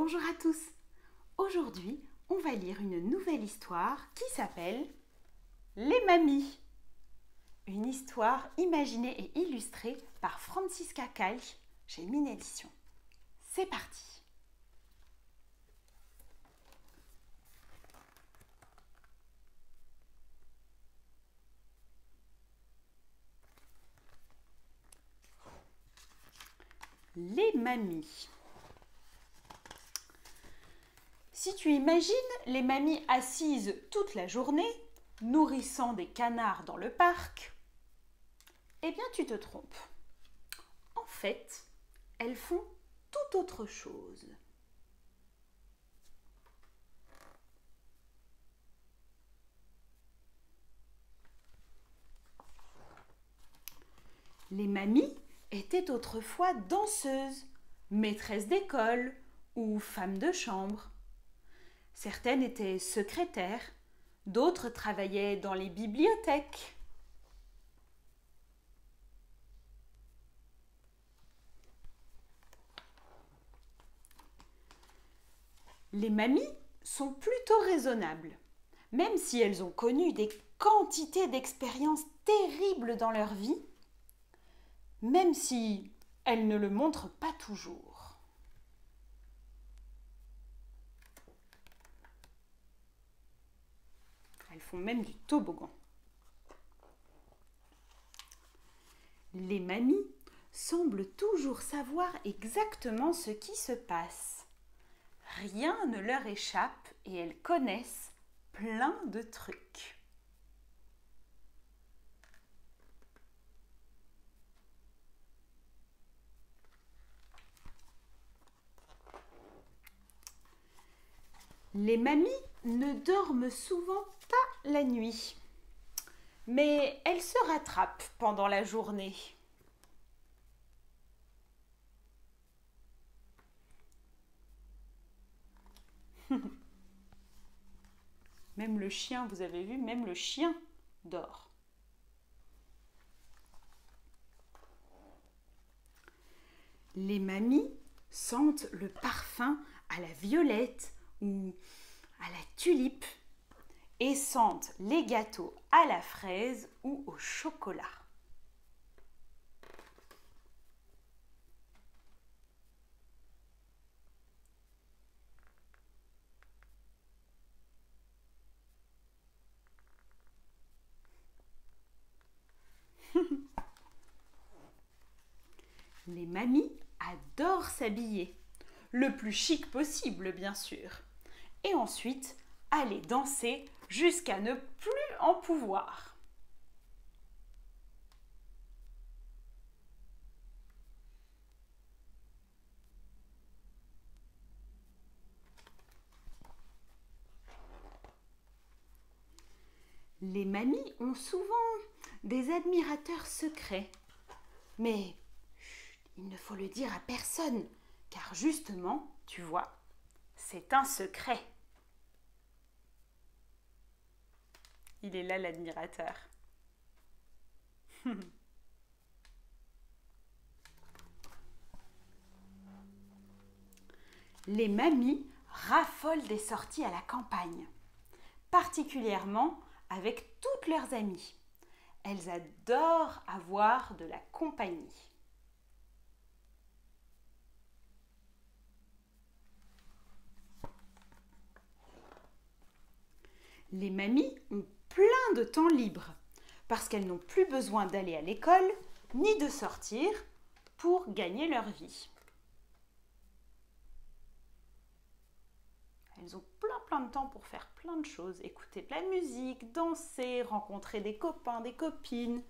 Bonjour à tous. Aujourd'hui, on va lire une nouvelle histoire qui s'appelle Les Mamies. Une histoire imaginée et illustrée par Franziska Kalch chez Mine Éditions. C'est parti. Les mamies. Si tu imagines les mamies assises toute la journée, nourrissant des canards dans le parc, eh bien tu te trompes. En fait, elles font tout autre chose. Les mamies étaient autrefois danseuses, maîtresses d'école ou femmes de chambre. Certaines étaient secrétaires, d'autres travaillaient dans les bibliothèques. Les mamies sont plutôt raisonnables, même si elles ont connu des quantités d'expériences terribles dans leur vie, même si elles ne le montrent pas toujours. Elles font même du toboggan. Les mamies semblent toujours savoir exactement ce qui se passe. Rien ne leur échappe et elles connaissent plein de trucs. Les mamies ne dorment souvent pas la nuit, mais elles se rattrapent pendant la journée. Même le chien, vous avez vu, même le chien dort. Les mamies sentent le parfum à la violette ou à la tulipe et sentent les gâteaux à la fraise ou au chocolat. Les mamies adorent s'habiller, le plus chic possible bien sûr, et ensuite aller danser jusqu'à ne plus en pouvoir. Les mamies ont souvent des admirateurs secrets, mais il ne faut le dire à personne, car justement, tu vois, c'est un secret. Il est là l'admirateur. Les mamies raffolent des sorties à la campagne, particulièrement avec toutes leurs amies. Elles adorent avoir de la compagnie. Les mamies ont plein de temps libre parce qu'elles n'ont plus besoin d'aller à l'école ni de sortir pour gagner leur vie. Elles ont plein de temps pour faire plein de choses, écouter de la musique, danser, rencontrer des copains, des copines.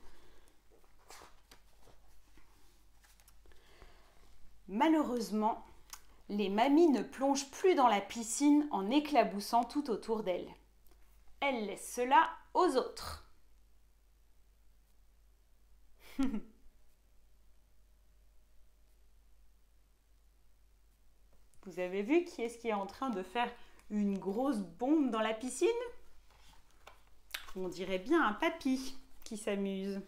Malheureusement, les mamies ne plongent plus dans la piscine en éclaboussant tout autour d'elles. Elles laissent cela aux autres. Vous avez vu qui est-ce qui est en train de faire une grosse bombe dans la piscine? On dirait bien un papy qui s'amuse.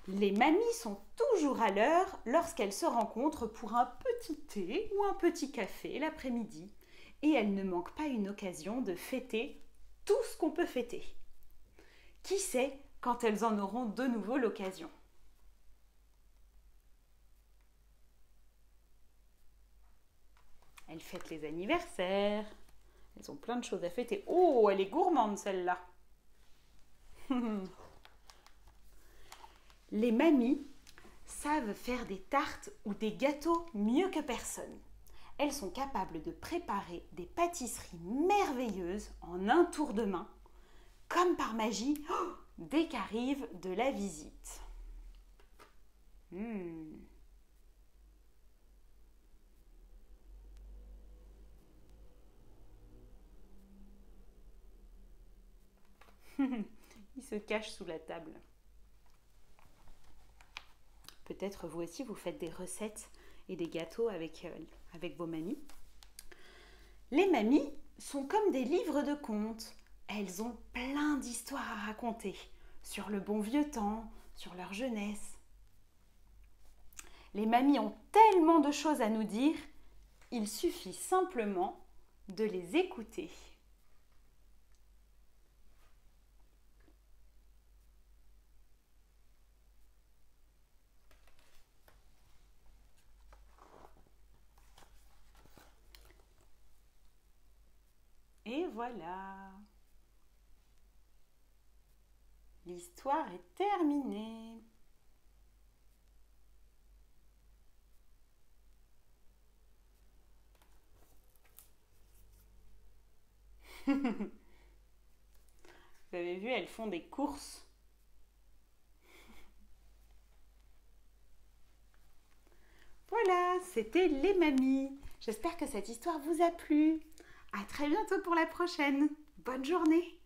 Les mamies sont toujours à l'heure lorsqu'elles se rencontrent pour un petit thé ou un petit café l'après-midi. Et elles ne manquent pas une occasion de fêter tout ce qu'on peut fêter. Qui sait quand elles en auront de nouveau l'occasion? Elles fêtent les anniversaires. Elles ont plein de choses à fêter. Oh, elle est gourmande celle-là. Les mamies savent faire des tartes ou des gâteaux mieux que personne. Elles sont capables de préparer des pâtisseries merveilleuses en un tour de main, comme par magie, dès qu'arrive de la visite. Il se cache sous la table. Peut-être vous aussi vous faites des recettes et des gâteaux avec vos mamies. Les mamies sont comme des livres de contes. Elles ont plein d'histoires à raconter sur le bon vieux temps, sur leur jeunesse. Les mamies ont tellement de choses à nous dire, il suffit simplement de les écouter. Et voilà, l'histoire est terminée. Vous avez vu, elles font des courses. Voilà, c'était les mamies. J'espère que cette histoire vous a plu. À très bientôt pour la prochaine. Bonne journée.